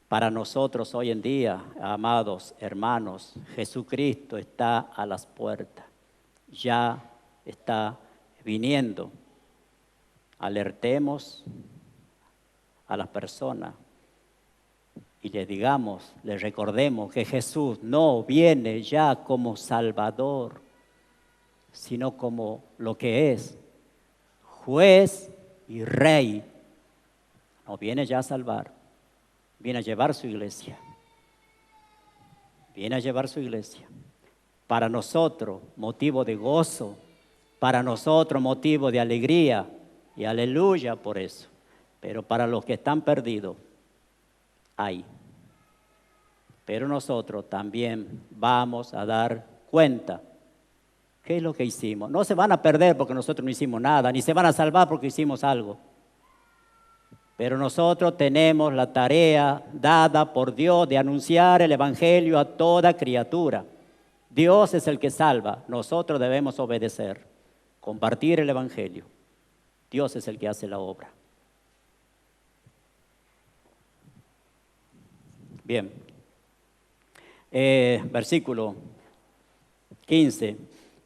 Para nosotros hoy en día, amados hermanos, Jesucristo está a las puertas. Ya está viniendo. Alertemos a las personas y les digamos, les recordemos que Jesús no viene ya como Salvador, sino como lo que es, juez y rey. No viene ya a salvar, viene a llevar su iglesia. Viene a llevar su iglesia. Para nosotros, motivo de gozo, para nosotros, motivo de alegría, y aleluya por eso. Pero para los que están perdidos, hay. Pero nosotros también vamos a dar cuenta. ¿Qué es lo que hicimos? No se van a perder porque nosotros no hicimos nada, ni se van a salvar porque hicimos algo. Pero nosotros tenemos la tarea dada por Dios de anunciar el evangelio a toda criatura. Dios es el que salva, nosotros debemos obedecer, compartir el evangelio. Dios es el que hace la obra. Bien, versículo 15.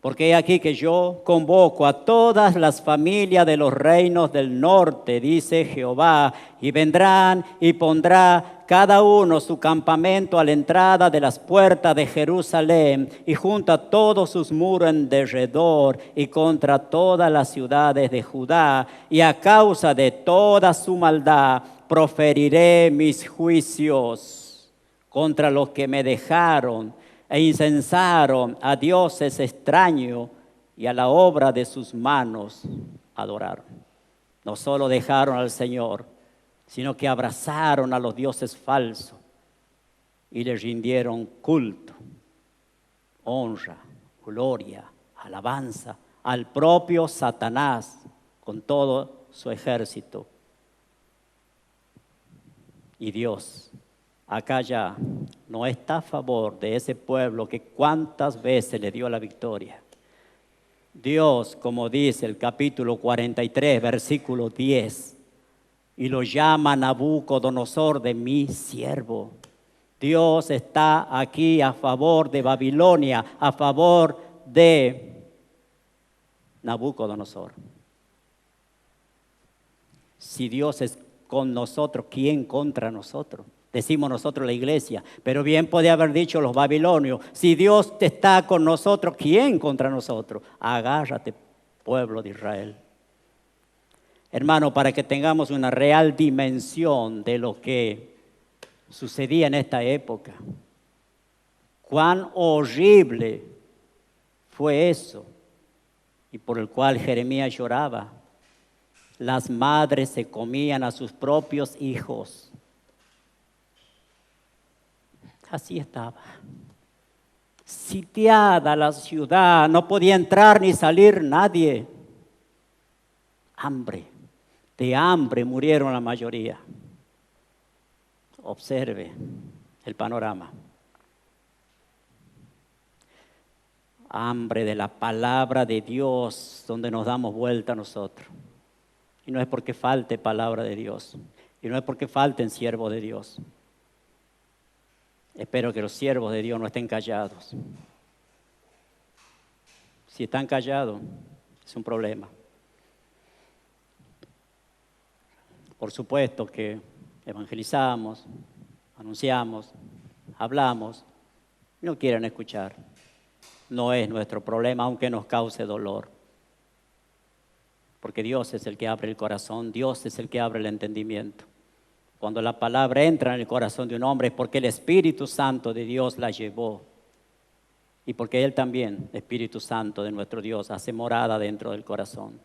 Porque he aquí que yo convoco a todas las familias de los reinos del norte, dice Jehová, y vendrán y pondrá cada uno su campamento a la entrada de las puertas de Jerusalén, y junto a todos sus muros en derredor, y contra todas las ciudades de Judá, y a causa de toda su maldad proferiré mis juicios contra los que me dejaron e incensaron a dioses extraños y a la obra de sus manos adoraron. No solo dejaron al Señor, sino que abrazaron a los dioses falsos y les rindieron culto, honra, gloria, alabanza al propio Satanás con todo su ejército. Y Dios acá ya no está a favor de ese pueblo que cuántas veces le dio la victoria. Dios, como dice el capítulo 43, versículo 10, y lo llama Nabucodonosor de mi siervo. Dios está aquí a favor de Babilonia, a favor de Nabucodonosor. Si Dios es con nosotros, ¿quién contra nosotros? Decimos nosotros la iglesia, pero bien podía haber dicho los babilonios, si Dios está con nosotros, ¿quién contra nosotros? Agárrate, pueblo de Israel. Hermano, para que tengamos una real dimensión de lo que sucedía en esta época, cuán horrible fue eso, y por el cual Jeremías lloraba. Las madres se comían a sus propios hijos. Así estaba. sitiada la ciudad, no podía entrar ni salir nadie. Hambre, de hambre murieron la mayoría. Observe el panorama. Hambre de la palabra de Dios, donde nos damos vuelta nosotros. Y no es porque falte palabra de Dios, y no es porque falten siervos de Dios. Espero que los siervos de Dios no estén callados. Si están callados, es un problema. Por supuesto que evangelizamos, anunciamos, hablamos, no quieren escuchar. No es nuestro problema, aunque nos cause dolor. Porque Dios es el que abre el corazón, Dios es el que abre el entendimiento. Cuando la palabra entra en el corazón de un hombre es porque el Espíritu Santo de Dios la llevó. Y porque Él también, el Espíritu Santo de nuestro Dios, hace morada dentro del corazón.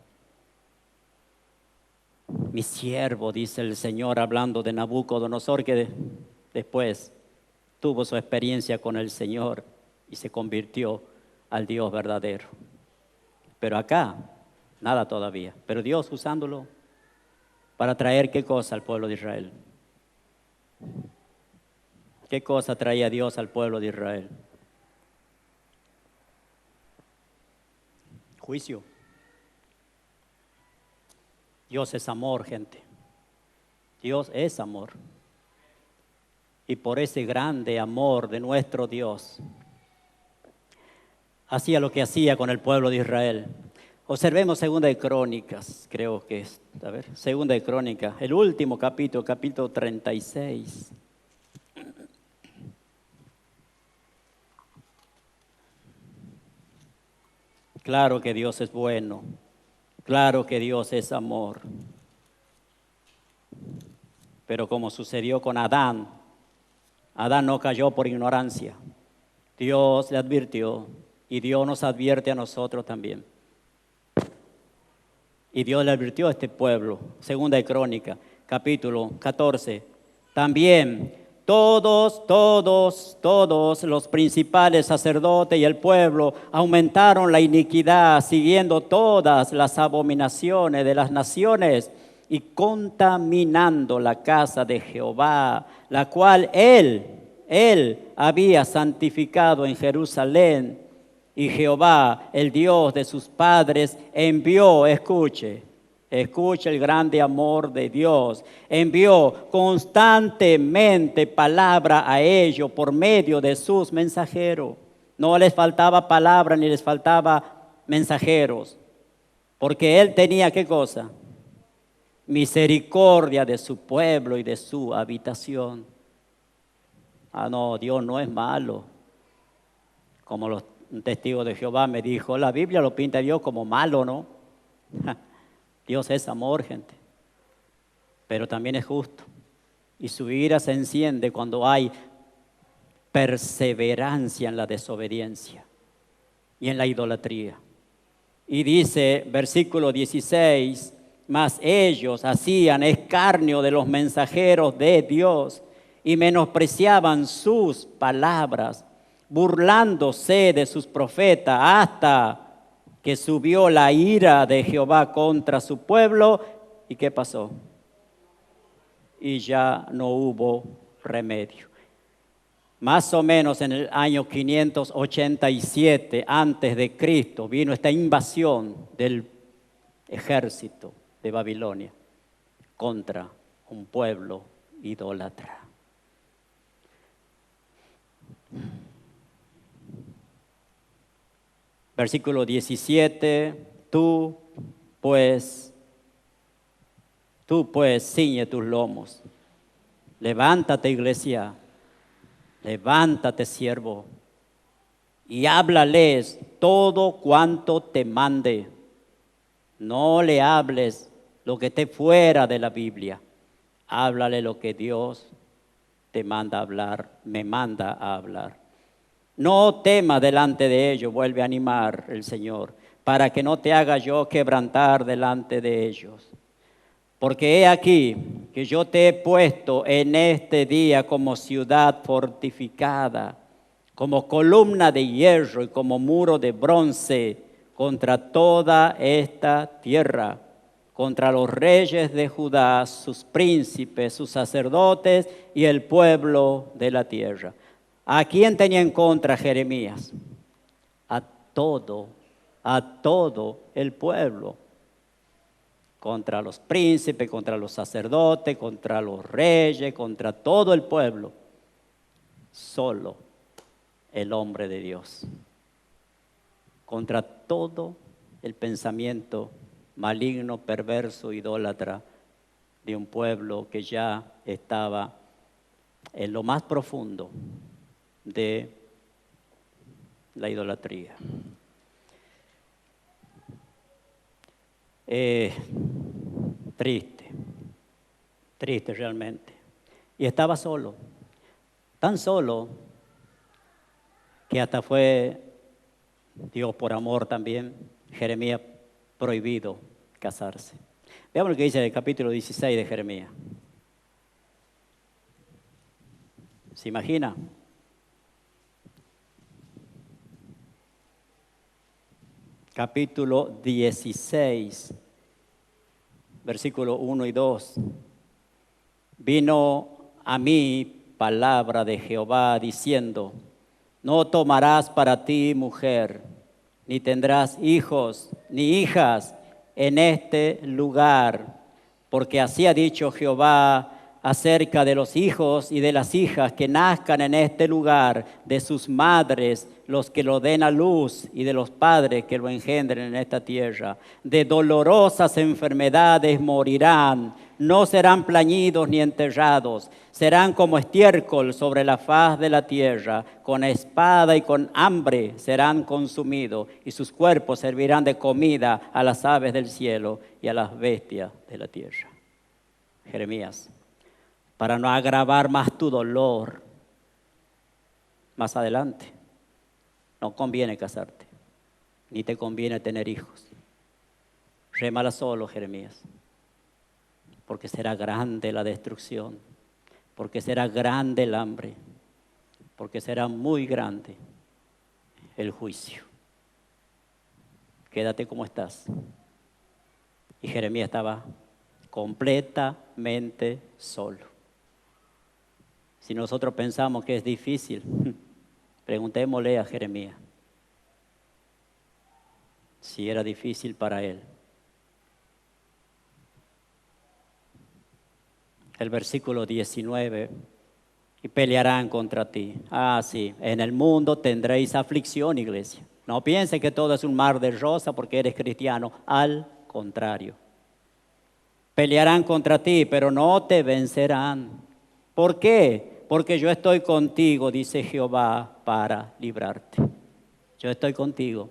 Mi siervo, dice el Señor, hablando de Nabucodonosor, que después tuvo su experiencia con el Señor y se convirtió al Dios verdadero. Pero acá, nada todavía. Pero Dios usándolo para traer ¿qué cosa al pueblo de Israel? ¿Qué cosa traía Dios al pueblo de Israel? Juicio. Dios es amor, gente. Dios es amor. Y por ese grande amor de nuestro Dios, hacía lo que hacía con el pueblo de Israel. Observemos Segunda de Crónicas, creo que es, a ver, Segunda de Crónicas, el último capítulo, capítulo 36. Claro que Dios es bueno, claro que Dios es amor. Pero como sucedió con Adán, Adán no cayó por ignorancia. Dios le advirtió y Dios nos advierte a nosotros también. Y Dios le advirtió a este pueblo, Segunda de Crónica, capítulo 14. También todos los principales sacerdotes y el pueblo aumentaron la iniquidad, siguiendo todas las abominaciones de las naciones y contaminando la casa de Jehová, la cual él había santificado en Jerusalén. Y Jehová, el Dios de sus padres, envió, escuche el grande amor de Dios, envió constantemente palabra a ellos por medio de sus mensajeros. No les faltaba palabra ni les faltaba mensajeros, porque Él tenía ¿qué cosa? Misericordia de su pueblo y de su habitación. No, Dios no es malo, como un testigo de Jehová me dijo, la Biblia lo pinta a Dios como malo, ¿no? Dios es amor, gente, pero también es justo. Y su ira se enciende cuando hay perseverancia en la desobediencia y en la idolatría. Y dice, versículo 16, mas ellos hacían escarnio de los mensajeros de Dios y menospreciaban sus palabras, burlándose de sus profetas, hasta que subió la ira de Jehová contra su pueblo. ¿Y qué pasó? Y ya no hubo remedio. Más o menos en el año 587 antes de Cristo vino esta invasión del ejército de Babilonia contra un pueblo idólatra. Versículo 17, tú pues ciñe tus lomos. Levántate, iglesia, levántate, siervo, y háblales todo cuanto te mande. No le hables lo que esté fuera de la Biblia. Háblale lo que Dios te manda a hablar, me manda a hablar. No temas delante de ellos, vuelve a animar el Señor, para que no te haga yo quebrantar delante de ellos. Porque he aquí que yo te he puesto en este día como ciudad fortificada, como columna de hierro y como muro de bronce contra toda esta tierra, contra los reyes de Judá, sus príncipes, sus sacerdotes y el pueblo de la tierra. ¿A quién tenía en contra Jeremías? A todo el pueblo. Contra los príncipes, contra los sacerdotes, contra los reyes, contra todo el pueblo. Solo el hombre de Dios. Contra todo el pensamiento maligno, perverso, idólatra de un pueblo que ya estaba en lo más profundo de la idolatría. Triste realmente. Y estaba solo, tan solo que hasta fue Dios por amor también, Jeremías prohibido casarse. Veamos lo que dice el capítulo 16 de Jeremías. ¿Se imagina? Capítulo 16, versículo 1 y 2. Vino a mí palabra de Jehová diciendo: no tomarás para ti mujer, ni tendrás hijos ni hijas en este lugar, porque así ha dicho Jehová acerca de los hijos y de las hijas que nazcan en este lugar, de sus madres, los que lo den a luz, y de los padres que lo engendren en esta tierra. De dolorosas enfermedades morirán, no serán plañidos ni enterrados, serán como estiércol sobre la faz de la tierra, con espada y con hambre serán consumidos, y sus cuerpos servirán de comida a las aves del cielo y a las bestias de la tierra. Jeremías, para no agravar más tu dolor, más adelante, no conviene casarte, ni te conviene tener hijos. Rémala solo, Jeremías, porque será grande la destrucción, porque será grande el hambre, porque será muy grande el juicio. Quédate como estás. Y Jeremías estaba completamente solo. Si nosotros pensamos que es difícil, preguntémosle a Jeremías si era difícil para él. El versículo 19, y pelearán contra ti. Ah, sí, en el mundo tendréis aflicción, iglesia. No piensen que todo es un mar de rosa porque eres cristiano. Al contrario. Pelearán contra ti, pero no te vencerán. ¿Por qué? Porque yo estoy contigo, dice Jehová, para librarte. Yo estoy contigo.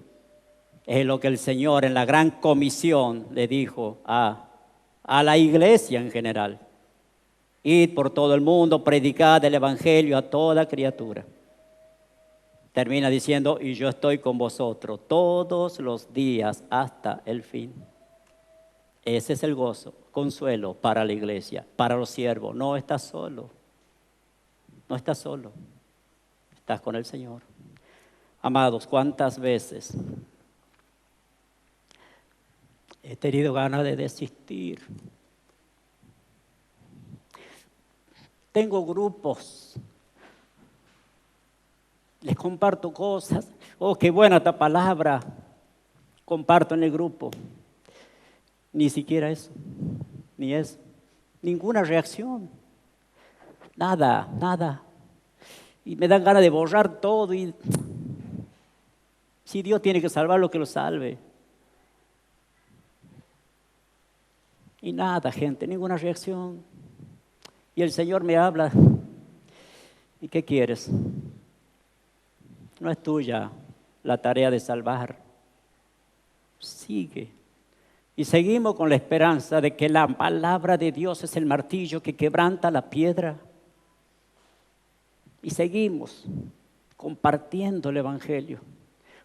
Es lo que el Señor en la gran comisión le dijo a la iglesia en general. Id por todo el mundo, predicad el evangelio a toda criatura. Termina diciendo: y yo estoy con vosotros todos los días hasta el fin. Ese es el gozo, consuelo para la iglesia, para los siervos. No estás solo. No estás solo, estás con el Señor. Amados, ¿cuántas veces he tenido ganas de desistir? Tengo grupos, les comparto cosas. Oh, qué buena esta palabra, comparto en el grupo. Ni siquiera eso, ni eso, ninguna reacción. Nada. Y me dan ganas de borrar todo. Y si Dios tiene que salvar, lo que lo salve. Y nada, gente, ninguna reacción. Y el Señor me habla. ¿Y qué quieres? No es tuya la tarea de salvar. Sigue. Y seguimos con la esperanza de que la palabra de Dios es el martillo que quebranta la piedra. Y seguimos compartiendo el evangelio.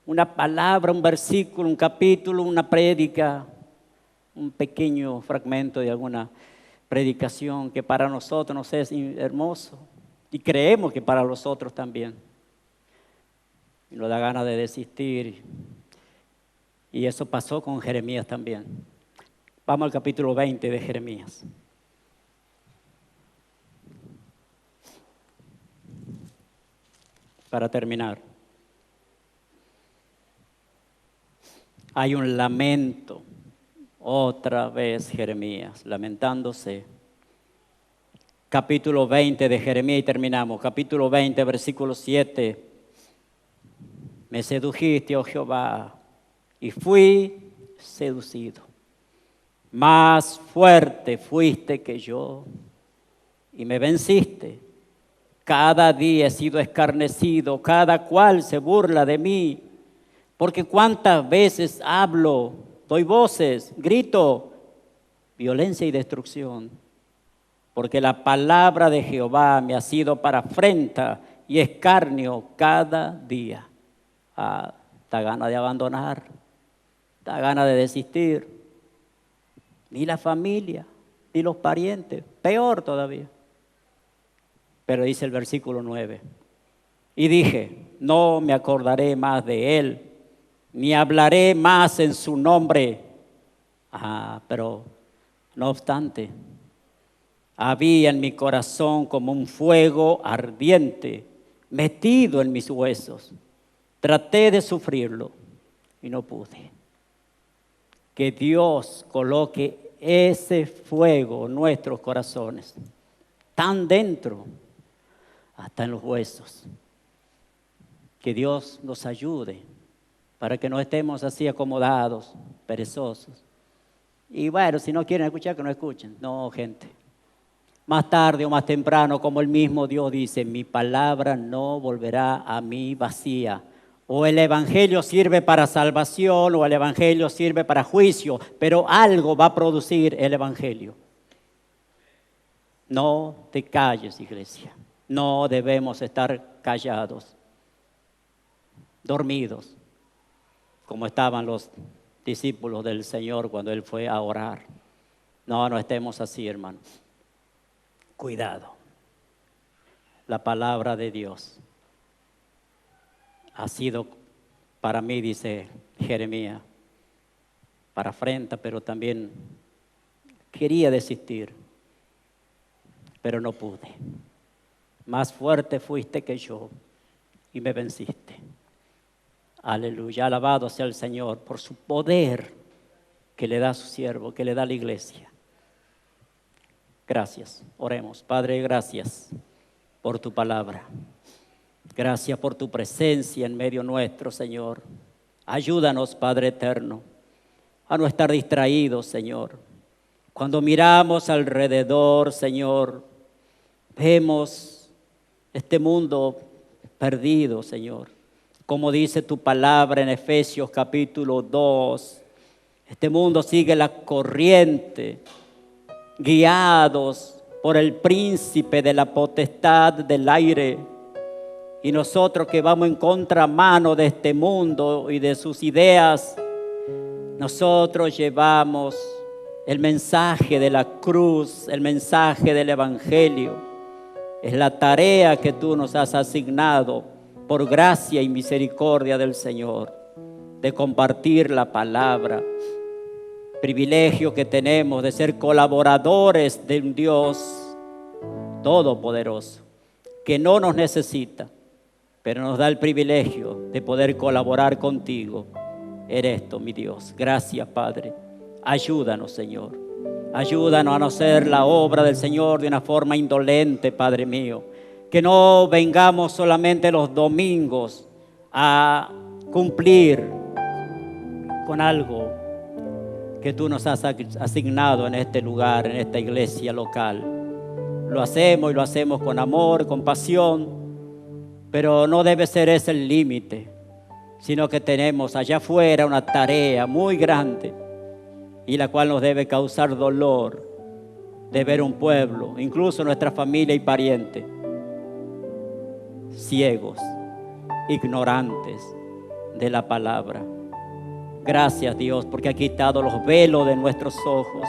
Una palabra, un versículo, un capítulo, una prédica, un pequeño fragmento de alguna predicación que para nosotros nos es hermoso. Y creemos que para los otros también. y nos da ganas de desistir. Y eso pasó con Jeremías también. Vamos al capítulo 20 de Jeremías. Para terminar, hay un lamento, otra vez Jeremías, lamentándose. Capítulo 20 de Jeremías y terminamos. Capítulo 20, versículo 7. Me sedujiste, oh Jehová, y fui seducido. Más fuerte fuiste que yo, y me venciste. Cada día he sido escarnecido, cada cual se burla de mí, porque cuántas veces hablo, doy voces, grito, violencia y destrucción, porque la palabra de Jehová me ha sido para afrenta y escarnio cada día. Da gana de abandonar, da gana de desistir, ni la familia, ni los parientes, peor todavía. Pero dice el versículo 9, y dije, no me acordaré más de él, ni hablaré más en su nombre. Pero no obstante, había en mi corazón como un fuego ardiente metido en mis huesos. Traté de sufrirlo y no pude. Que Dios coloque ese fuego en nuestros corazones, tan dentro, hasta en los huesos. Que Dios nos ayude para que no estemos así acomodados, perezosos. Y bueno, si no quieren escuchar, que no escuchen. No, gente. Más tarde o más temprano, como el mismo Dios dice, mi palabra no volverá a mí vacía. O el evangelio sirve para salvación o el evangelio sirve para juicio, pero algo va a producir el evangelio. No te calles, iglesia. No debemos estar callados, dormidos, como estaban los discípulos del Señor cuando Él fue a orar. No estemos así, hermanos. Cuidado. La palabra de Dios ha sido para mí, dice Jeremías, para afrenta, pero también quería desistir, pero no pude. Más fuerte fuiste que yo y me venciste. Aleluya, alabado sea el Señor por su poder que le da a su siervo, que le da a la iglesia. Gracias, oremos. Padre, gracias por tu palabra. Gracias por tu presencia en medio nuestro, Señor. Ayúdanos, Padre eterno, a no estar distraídos, Señor. Cuando miramos alrededor, Señor, vemos este mundo perdido, Señor. Como dice tu palabra en Efesios capítulo 2, este mundo sigue la corriente, guiados por el príncipe de la potestad del aire. Y nosotros que vamos en contramano de este mundo y de sus ideas, nosotros llevamos el mensaje de la cruz, el mensaje del evangelio. Es la tarea que tú nos has asignado por gracia y misericordia del Señor, de compartir la palabra. Privilegio que tenemos de ser colaboradores de un Dios todopoderoso, que no nos necesita, pero nos da el privilegio de poder colaborar contigo. Eres tú, mi Dios. Gracias, Padre. Ayúdanos, Señor. Ayúdanos a no hacer la obra del Señor de una forma indolente, Padre mío. Que no vengamos solamente los domingos a cumplir con algo que tú nos has asignado en este lugar, en esta iglesia local. Lo hacemos y lo hacemos con amor, con pasión, pero no debe ser ese el límite, sino que tenemos allá afuera una tarea muy grande y la cual nos debe causar dolor de ver un pueblo, incluso nuestra familia y parientes, ciegos, ignorantes de la palabra. Gracias, Dios, porque has quitado los velos de nuestros ojos.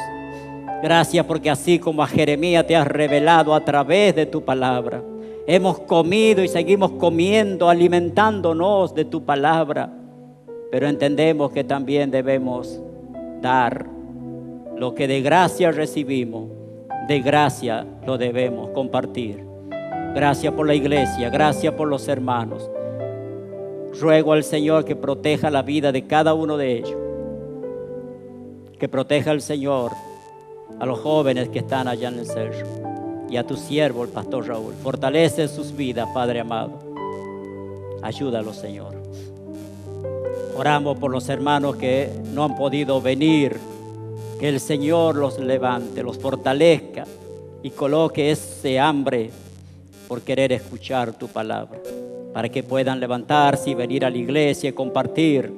Gracias porque así como a Jeremías te has revelado a través de tu palabra, Hemos comido y seguimos comiendo, alimentándonos de tu palabra, pero entendemos que también debemos dar lo que de gracia recibimos, de gracia lo debemos compartir. Gracias por la iglesia, gracias por los hermanos. Ruego al Señor que proteja la vida de cada uno de ellos, que proteja al Señor a los jóvenes que están allá en el cerro y a tu siervo, el pastor Raúl. Fortalece sus vidas, Padre amado. Ayúdalos, Señor. Oramos por los hermanos que no han podido venir, que el Señor los levante, los fortalezca y coloque ese hambre por querer escuchar tu palabra, para que puedan levantarse y venir a la iglesia y compartir.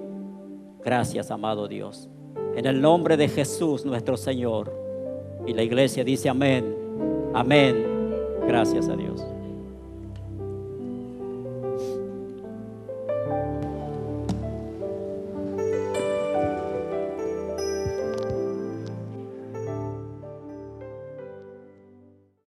Gracias, amado Dios. En el nombre de Jesús, nuestro Señor. Y la iglesia dice amén. Amén. Gracias a Dios.